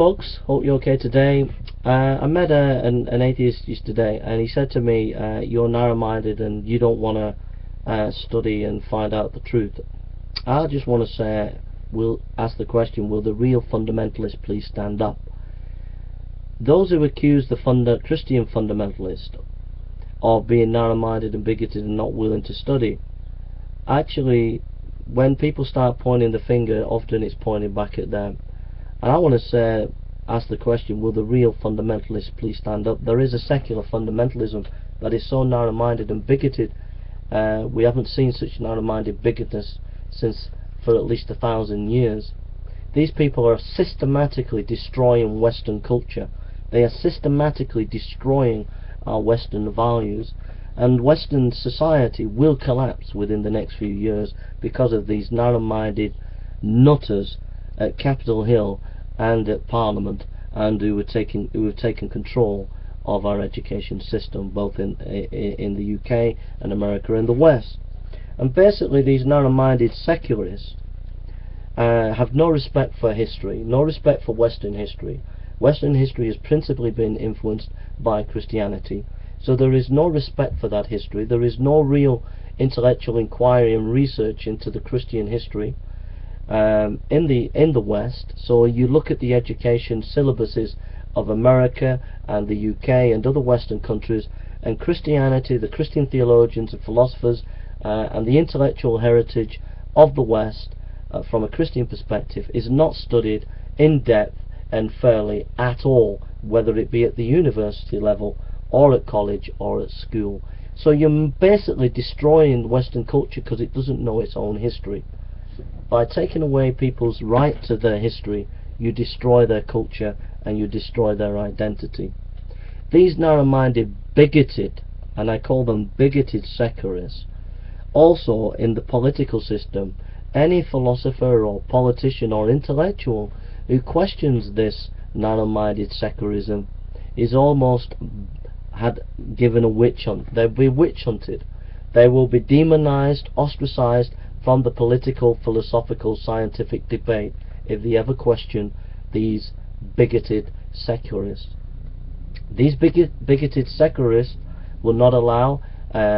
Folks, hope you're okay today. I met an atheist yesterday, and he said to me, you're narrow-minded and you don't want to study and find out the truth. I just want to say, we'll ask the question, will the real fundamentalists please stand up? Those who accuse the Christian fundamentalist of being narrow-minded and bigoted and not willing to study, actually, when people start pointing the finger, often it's pointing back at them. And I want to ask the question, will the real fundamentalists please stand up? There is a secular fundamentalism that is so narrow-minded and bigoted. We haven't seen such narrow-minded bigotness since for at least 1,000 years. These people are systematically destroying Western culture. They are systematically destroying our Western values, and Western society will collapse within the next few years because of these narrow-minded nutters at Capitol Hill and at Parliament, and who have taken control of our education system, both in the UK and America and the West. And basically, these narrow-minded secularists have no respect for history, no respect for Western history. Western history has principally been influenced by Christianity, so there is no respect for that history. There is no real intellectual inquiry and research into the Christian history in the West. So you look at the education syllabuses of America and the UK and other Western countries, and Christianity, the Christian theologians and philosophers, and the intellectual heritage of the West from a Christian perspective is not studied in depth and fairly at all, whether it be at the university level or at college or at school. So you're basically destroying Western culture because it doesn't know its own history. By taking away people's right to their history, you destroy their culture and you destroy their identity. These narrow-minded, bigoted, and I call them bigoted secularists, also in the political system, any philosopher or politician or intellectual who questions this narrow-minded secularism is almost given a witch hunt. They'll be witch hunted. They will be demonized, ostracized from the political, philosophical, scientific debate if they ever question these bigoted secularists. These bigoted secularists will not allow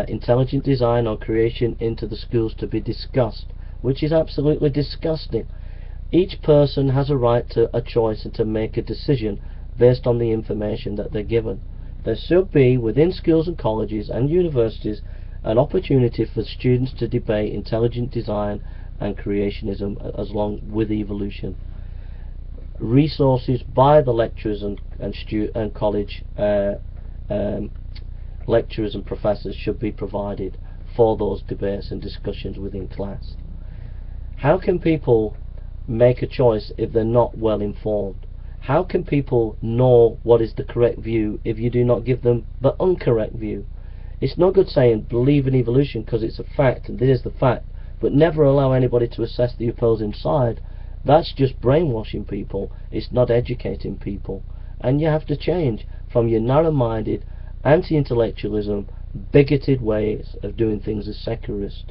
intelligent design or creation into the schools to be discussed, which is absolutely disgusting. Each person has a right to a choice and to make a decision based on the information that they're given. There should be, within schools and colleges and universities, an opportunity for students to debate intelligent design and creationism along with evolution. Resources by the lecturers and college lecturers and professors should be provided for those debates and discussions within class. How can people make a choice if they're not well informed? How can people know what is the correct view if you do not give them the incorrect view? It's no good saying believe in evolution because it's a fact and this is the fact, but never allow anybody to assess the opposing side. That's just brainwashing people. It's not educating people. And you have to change from your narrow-minded, anti-intellectualism, bigoted ways of doing things as secularists.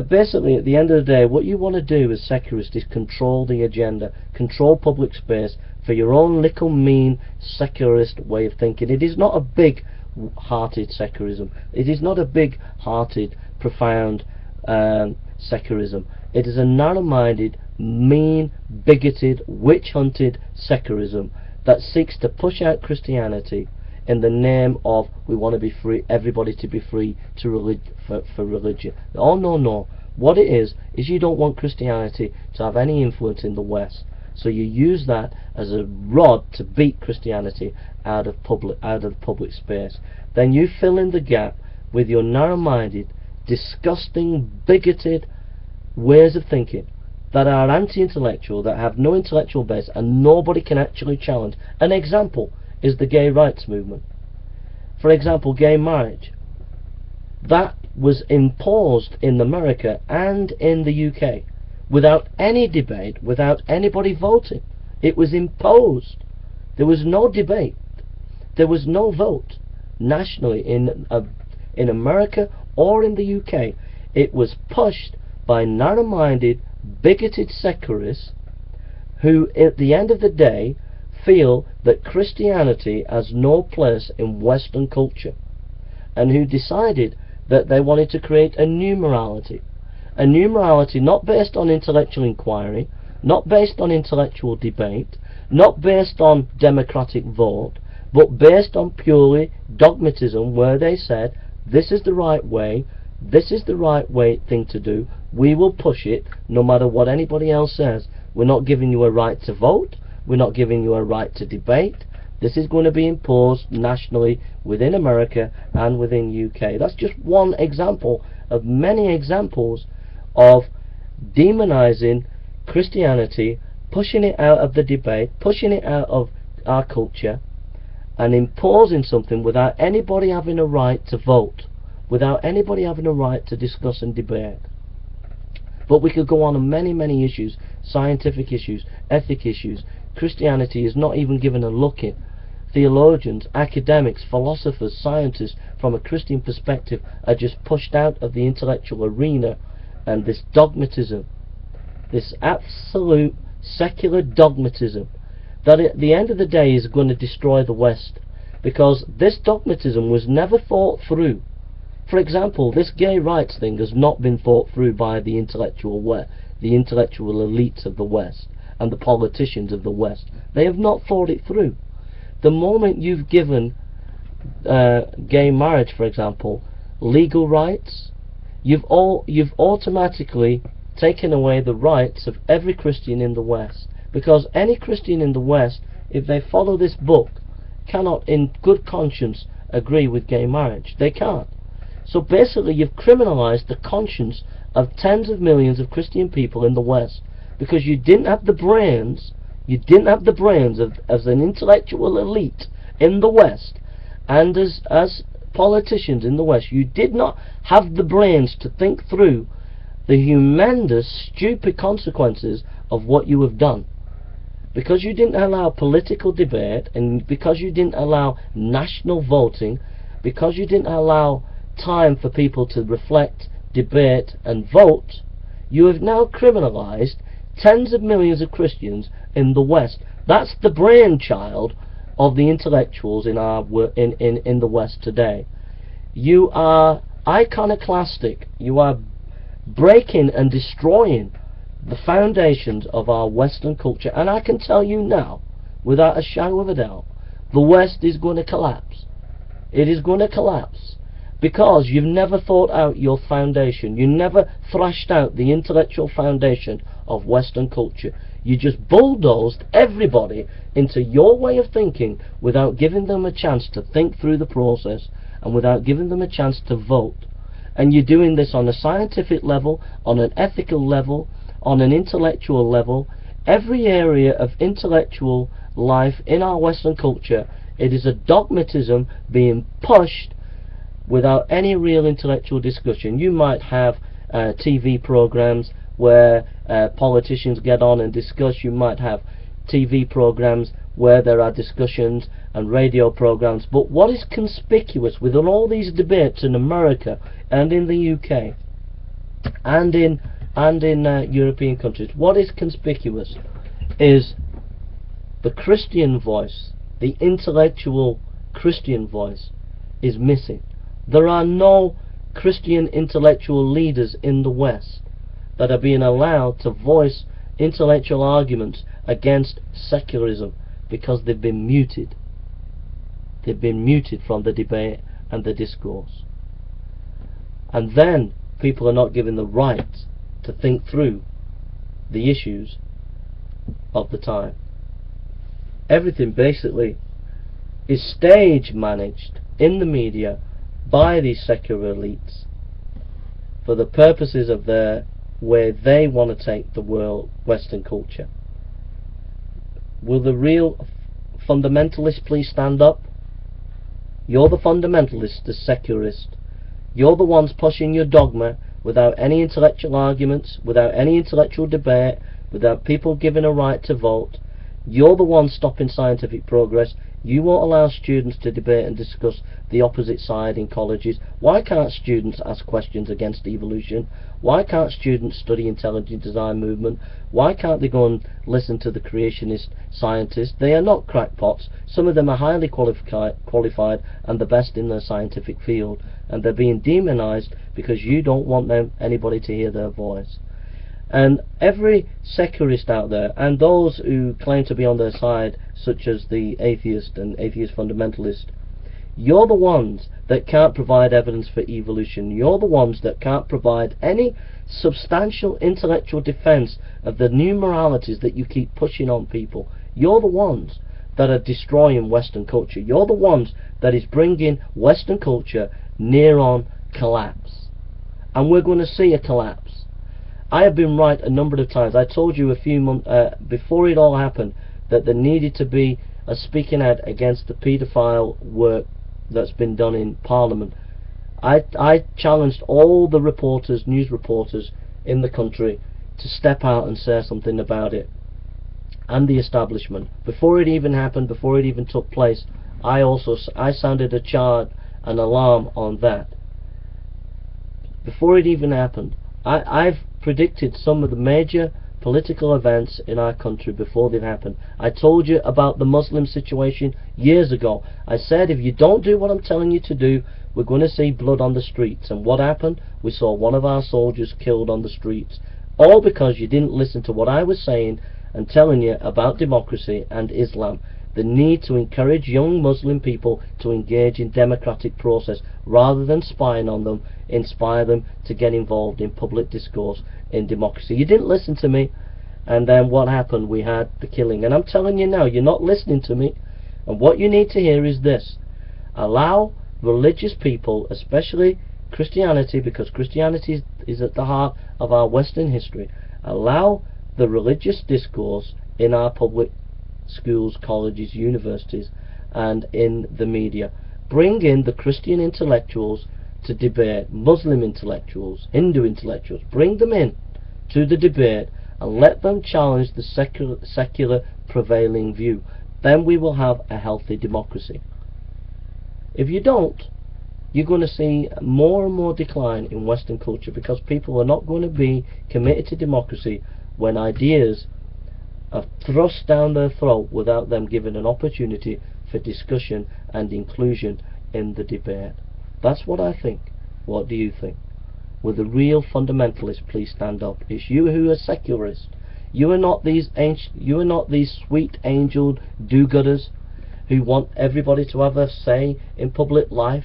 Basically, at the end of the day, what you want to do as secularists is control the agenda, control public space for your own little mean secularist way of thinking. It is not a big-hearted secularism. It is not a big-hearted, profound secularism. It is a narrow-minded, mean, bigoted, witch-hunted secularism that seeks to push out Christianity in the name of we want to be free, everybody to be free to for religion. Oh no. What it is you don't want Christianity to have any influence in the West. So you use that as a rod to beat Christianity out of public space. Then you fill in the gap with your narrow-minded, disgusting, bigoted ways of thinking that are anti-intellectual, that have no intellectual base, and nobody can actually challenge. An example is the gay rights movement. For example, gay marriage. That was imposed in America and in the UK without any debate, without anybody voting. It was imposed. There was no debate. There was no vote nationally in America or in the UK. It was pushed by narrow-minded, bigoted secularists who at the end of the day feel that Christianity has no place in Western culture, and who decided that they wanted to create a new morality not based on intellectual inquiry, not based on intellectual debate, not based on democratic vote, but based on purely dogmatism, where they said, this is the right way, this is the right thing to do, we will push it no matter what anybody else says. We're not giving you a right to vote, we're not giving you a right to debate. This is going to be imposed nationally within America and within UK. That's just one example of many examples of demonizing Christianity, pushing it out of the debate, pushing it out of our culture, and imposing something without anybody having a right to vote, without anybody having a right to discuss and debate. But we could go on many issues, scientific issues, ethic issues. Christianity is not even given a look in. Theologians, academics, philosophers, scientists from a Christian perspective are just pushed out of the intellectual arena, and this dogmatism, this absolute secular dogmatism, that at the end of the day is going to destroy the West, because this dogmatism was never thought through. For example, this gay rights thing has not been thought through by the intellectual elites of the West and the politicians of the West. They have not thought it through. The moment you've given gay marriage, for example, legal rights, you've automatically taken away the rights of every Christian in the West, because any Christian in the West, if they follow this book, cannot in good conscience agree with gay marriage. They can't. So basically you've criminalized the conscience of tens of millions of Christian people in the West, because you didn't have the brains as an intellectual elite in the West, and as politicians in the West, you did not have the brains to think through the humongous, stupid consequences of what you have done. Because you didn't allow political debate, and because you didn't allow national voting, because you didn't allow time for people to reflect, debate and vote, you have now criminalized tens of millions of Christians in the West. That's the brainchild of the intellectuals in the West today. You are iconoclastic. You are breaking and destroying the foundations of our Western culture, and I can tell you now, without a shadow of a doubt, the West is going to collapse. It is going to collapse, because you've never thought out your foundation. You never thrashed out the intellectual foundation of Western culture. You just bulldozed everybody into your way of thinking without giving them a chance to think through the process, and without giving them a chance to vote. And you're doing this on a scientific level, on an ethical level, on an intellectual level. Every area of intellectual life in our Western culture, it is a dogmatism being pushed without any real intellectual discussion. You might have TV programs where politicians get on and discuss. You might have TV programs where there are discussions and radio programs. But what is conspicuous within all these debates in America and in the UK and in European countries, what is conspicuous is the Christian voice, the intellectual Christian voice is missing. There are no Christian intellectual leaders in the West that are being allowed to voice intellectual arguments against secularism, because they've been muted. They've been muted from the debate and the discourse. And then people are not given the right to think through the issues of the time. Everything basically is stage managed in the media by these secular elites for the purposes of where they want to take the world, Western culture. Will the real fundamentalists please stand up? You're the fundamentalist, the secularist. You're the ones pushing your dogma without any intellectual arguments, without any intellectual debate, without people given a right to vote. You're the one stopping scientific progress. You won't allow students to debate and discuss the opposite side in colleges. Why can't students ask questions against evolution? Why can't students study intelligent design movement? Why can't they go and listen to the creationist scientists? They are not crackpots. Some of them are highly qualified and the best in their scientific field, and they're being demonized because you don't want anybody to hear their voice. And every secularist out there, and those who claim to be on their side, such as the atheist and atheist fundamentalist, you're the ones that can't provide evidence for evolution. You're the ones that can't provide any substantial intellectual defense of the new moralities that you keep pushing on people. You're the ones that are destroying Western culture. You're the ones that is bringing Western culture near on collapse. And we're going to see a collapse. I have been right a number of times. I told you a few months before it all happened that there needed to be a speaking out against the paedophile work that's been done in Parliament. I challenged all the reporters, news reporters in the country to step out and say something about it, and the establishment. Before it even happened, before it even took place, I sounded an alarm on that. Before it even happened, I've predicted some of the major political events in our country before they've happened. I told you about the Muslim situation years ago. I said, if you don't do what I'm telling you to do, we're going to see blood on the streets. And what happened? We saw one of our soldiers killed on the streets. All because you didn't listen to what I was saying and telling you about democracy and Islam. The need to encourage young Muslim people to engage in democratic process rather than spying on them, inspire them to get involved in public discourse in democracy. You didn't listen to me, and then what happened? We had the killing. And I'm telling you now, you're not listening to me, and what you need to hear is this: allow religious people, especially Christianity, because Christianity is at the heart of our Western history, allow the religious discourse in our public schools, colleges, universities, and in the media. Bring in the Christian intellectuals to debate, Muslim intellectuals, Hindu intellectuals. Bring them in to the debate and let them challenge the secular prevailing view. Then we will have a healthy democracy. If you don't, you're going to see more and more decline in Western culture, because people are not going to be committed to democracy when ideas are thrust down their throat without them given an opportunity for discussion and inclusion in the debate. That's what I think. What do you think? Will the real fundamentalists please stand up? It's you who are secularists. You are not these sweet angel do-gooders who want everybody to have a say in public life.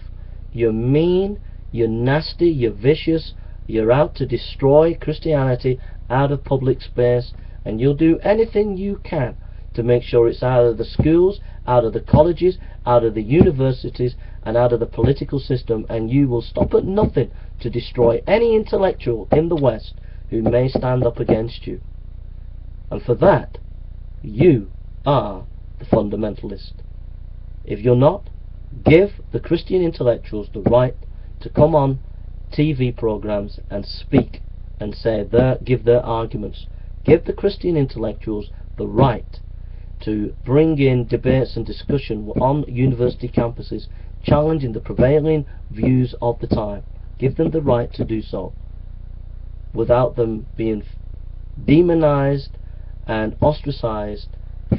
You're mean, you're nasty, you're vicious, you're out to destroy Christianity out of public space, and you'll do anything you can to make sure it's out of the schools, out of the colleges, out of the universities, and out of the political system, and you will stop at nothing to destroy any intellectual in the West who may stand up against you. And for that, you are the fundamentalist. If you're not, give the Christian intellectuals the right to come on TV programs and speak and say give their arguments. Give the Christian intellectuals the right to bring in debates and discussion on university campuses, challenging the prevailing views of the time. Give them the right to do so without them being demonized and ostracized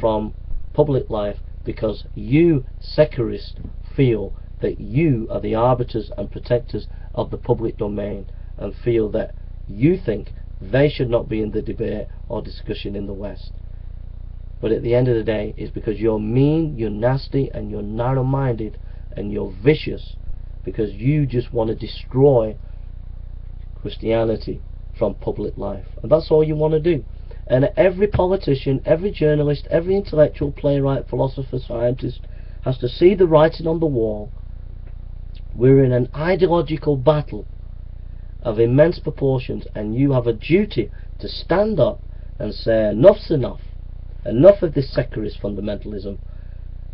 from public life, because you secularists feel that you are the arbiters and protectors of the public domain, and feel that you think they should not be in the debate or discussion in the West. But at the end of the day, it's because you're mean, you're nasty, and you're narrow-minded, and you're vicious, because you just want to destroy Christianity from public life. And that's all you want to do. And every politician, every journalist, every intellectual, playwright, philosopher, scientist has to see the writing on the wall. We're in an ideological battle of immense proportions, and you have a duty to stand up and say enough's enough. Enough of this secularist fundamentalism.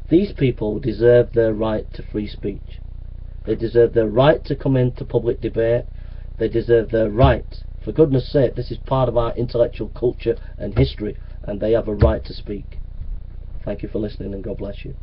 These people deserve their right to free speech. They deserve their right to come into public debate. They deserve their right. For goodness sake, this is part of our intellectual culture and history, and they have a right to speak. Thank you for listening, and God bless you.